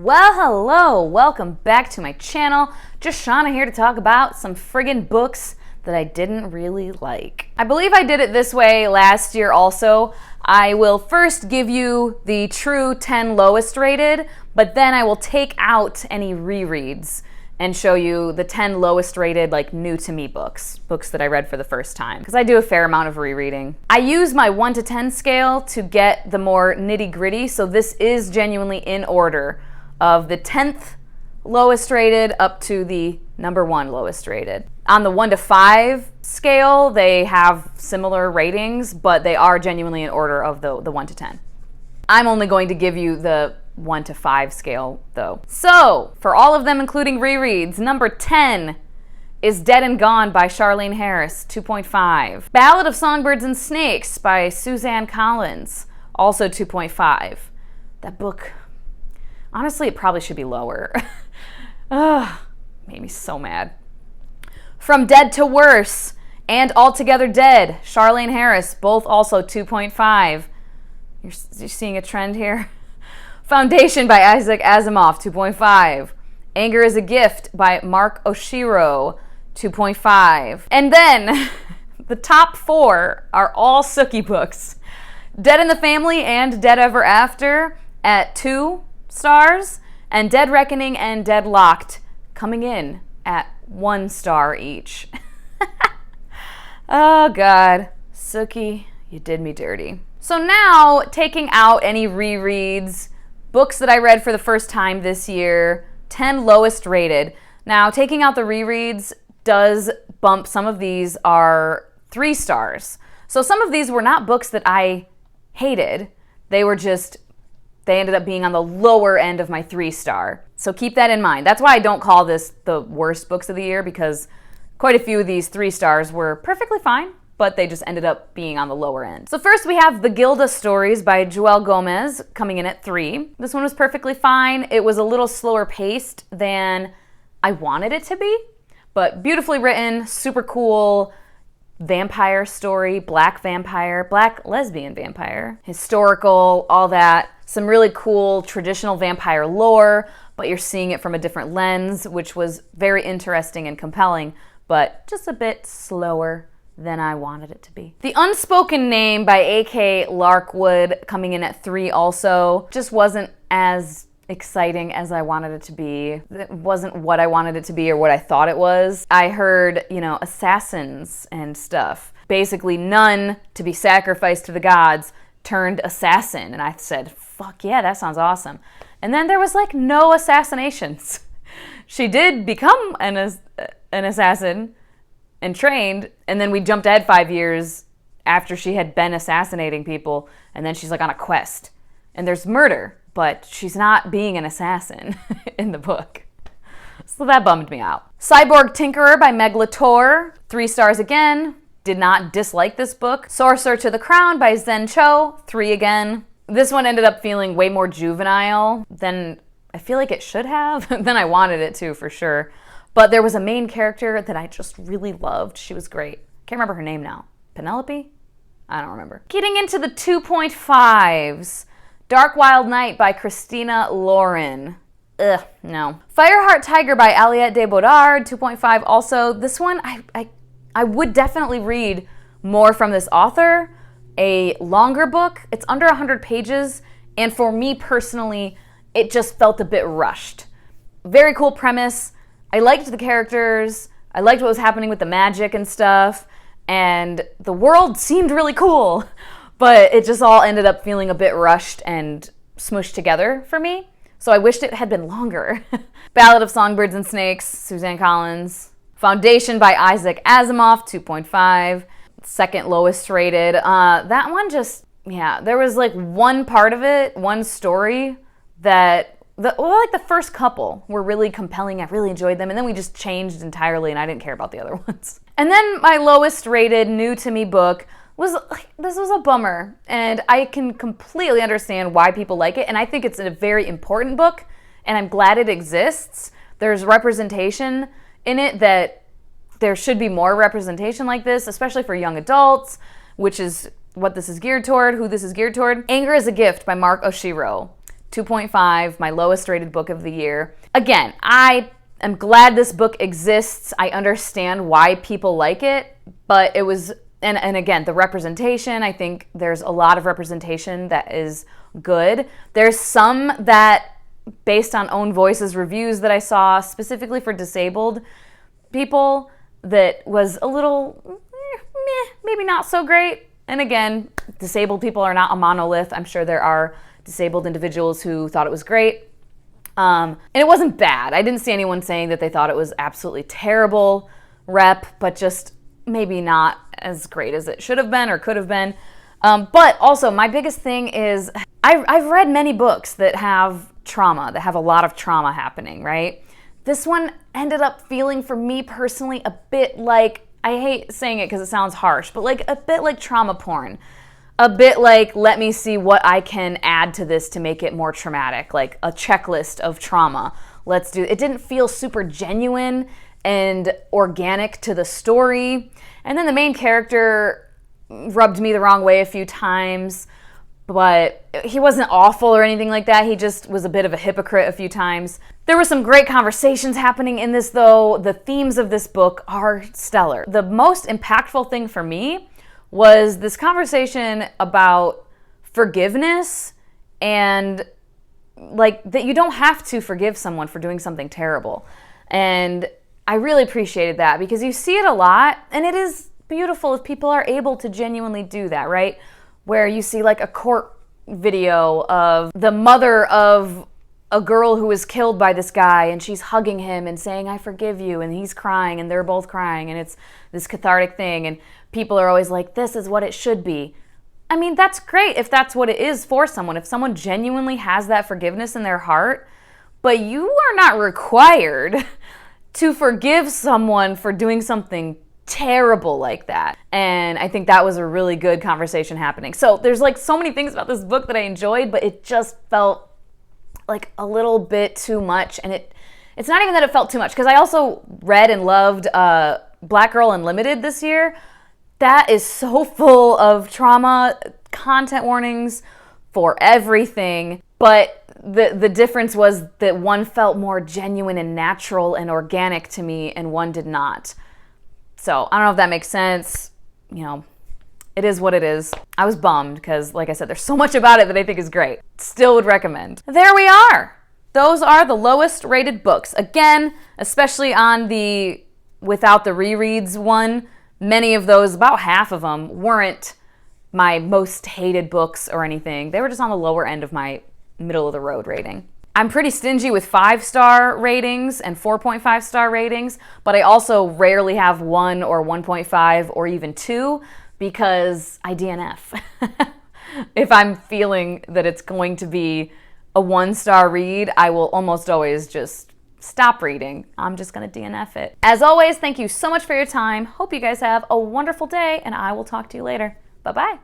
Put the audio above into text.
Well, hello, welcome back to my channel. Jashana here to talk about some friggin' books that I didn't really like. I believe I did it this way last year also. I will first give you the true 10 lowest rated, but then I will take out any rereads and show you the 10 lowest rated, like, new to me books that I read for the first time, because I do a fair amount of rereading. I use my 1 to 10 scale to get the more nitty gritty, so this is genuinely in order of the 10th lowest rated up to the number 1 lowest rated. On the 1 to 5 scale, they have similar ratings, but they are genuinely in order of the 1 to 10. I'm only going to give you the 1 to 5 scale, though. So, for all of them, including rereads, number 10 is Dead and Gone by Charlaine Harris, 2.5. Ballad of Songbirds and Snakes by Suzanne Collins, also 2.5. That book, honestly, it probably should be lower. Ugh, made me so mad. From Dead to Worse and Altogether Dead, Charlaine Harris, both also 2.5. You're seeing a trend here? Foundation by Isaac Asimov, 2.5. Anger is a Gift by Mark Oshiro, 2.5. And then, the top 4 are all Sookie books. Dead in the Family and Dead Ever After at 2 stars, and Dead Reckoning and Deadlocked coming in at 1 star each. Oh God, Sookie, you did me dirty. So now, taking out any rereads, books that I read for the first time this year, 10 lowest rated. Now, taking out the rereads does bump, some of these are 3 stars. So some of these were not books that I hated. They ended up being on the lower end of my 3-star. So keep that in mind. That's why I don't call this the worst books of the year, because quite a few of these 3 stars were perfectly fine, but they just ended up being on the lower end. So first we have The Gilda Stories by Joelle Gomez coming in at 3. This one was perfectly fine. It was a little slower paced than I wanted it to be, but beautifully written, super cool vampire story, black lesbian vampire, historical, all that. Some really cool traditional vampire lore, but you're seeing it from a different lens, which was very interesting and compelling, but just a bit slower than I wanted it to be. The Unspoken Name by A.K. Larkwood coming in at 3 also. Just wasn't as exciting as I wanted it to be. It wasn't what I wanted it to be or what I thought it was. I heard, assassins and stuff. Basically, nun to be sacrificed to the gods turned assassin. And I said, fuck yeah, that sounds awesome. And then there was no assassinations. She did become an assassin and trained, and then we jumped ahead 5 years after she had been assassinating people, and then she's on a quest. And there's murder, but she's not being an assassin in the book. So that bummed me out. Cyborg Tinkerer by Meg Latour, 3 stars again. Did not dislike this book. Sorcerer to the Crown by Zen Cho, 3 again. This one ended up feeling way more juvenile than I feel like it should have, than I wanted it to, for sure. But there was a main character that I just really loved. She was great. Can't remember her name now. Penelope? I don't remember. Getting into the 2.5s. Dark Wild Night by Christina Lauren. Ugh, no. Fireheart Tiger by Aliette de Bodard, 2.5 also. This one, I would definitely read more from this author. A longer book. It's under 100 pages, and for me personally, it just felt a bit rushed. Very cool premise. I liked the characters. I liked what was happening with the magic and stuff, and the world seemed really cool, but it just all ended up feeling a bit rushed and smushed together for me, so I wished it had been longer. Ballad of Songbirds and Snakes, Suzanne Collins. Foundation by Isaac Asimov, 2.5. Second lowest rated. That one just, there was one part of it, one story that, the first couple were really compelling. I really enjoyed them, and then we just changed entirely, and I didn't care about the other ones. And then my lowest rated new to me book was, this was a bummer, and I can completely understand why people like it, and I think it's a very important book, and I'm glad it exists. There's representation in it that there should be more representation like this, especially for young adults, which is what this is geared toward, who this is geared toward. Anger is a Gift by Mark Oshiro. 2.5, my lowest rated book of the year. Again, I am glad this book exists. I understand why people like it, but it was, and again, the representation, I think there's a lot of representation that is good. There's some that, based on Own Voices reviews that I saw, specifically for disabled people, that was a little meh, maybe not so great. And again, disabled people are not a monolith. I'm sure there are disabled individuals who thought it was great. And it wasn't bad. I didn't see anyone saying that they thought it was absolutely terrible rep, but just maybe not as great as it should have been or could have been. But also, my biggest thing is I've read many books that have trauma, that have a lot of trauma happening, right? This one ended up feeling, for me personally, a bit like, I hate saying it because it sounds harsh, but like a bit like trauma porn. A bit like, let me see what I can add to this to make it more traumatic, like a checklist of trauma. Let's do it. Didn't feel super genuine and organic to the story. And then the main character rubbed me the wrong way a few times, but he wasn't awful or anything like that. He just was a bit of a hypocrite a few times. There were some great conversations happening in this, though. The themes of this book are stellar. The most impactful thing for me was this conversation about forgiveness and like that you don't have to forgive someone for doing something terrible. And I really appreciated that because you see it a lot, and it is beautiful if people are able to genuinely do that, right? Where you see like a court video of the mother of a girl who was killed by this guy, and she's hugging him and saying, I forgive you, and he's crying, and they're both crying, and it's this cathartic thing, and people are always like, this is what it should be. I mean, that's great if that's what it is for someone, if someone genuinely has that forgiveness in their heart, but you are not required to forgive someone for doing something terrible like that. And I think that was a really good conversation happening. So there's like so many things about this book that I enjoyed, but it just felt like a little bit too much. And it's not even that it felt too much, because I also read and loved Black Girl Unlimited this year. That is so full of trauma, content warnings for everything. But the difference was that one felt more genuine and natural and organic to me, and one did not. So I don't know if that makes sense. You know, it is what it is. I was bummed because, like I said, there's so much about it that I think is great. Still would recommend. There we are. Those are the lowest rated books. Again, especially on the without the rereads one, many of those, about half of them, weren't my most hated books or anything. They were just on the lower end of my middle of the road rating. I'm pretty stingy with 5-star ratings and 4.5-star ratings, but I also rarely have 1 or 1.5 or even 2 because I DNF. If I'm feeling that it's going to be a 1-star read, I will almost always just stop reading. I'm just going to DNF it. As always, thank you so much for your time. Hope you guys have a wonderful day, and I will talk to you later. Bye-bye.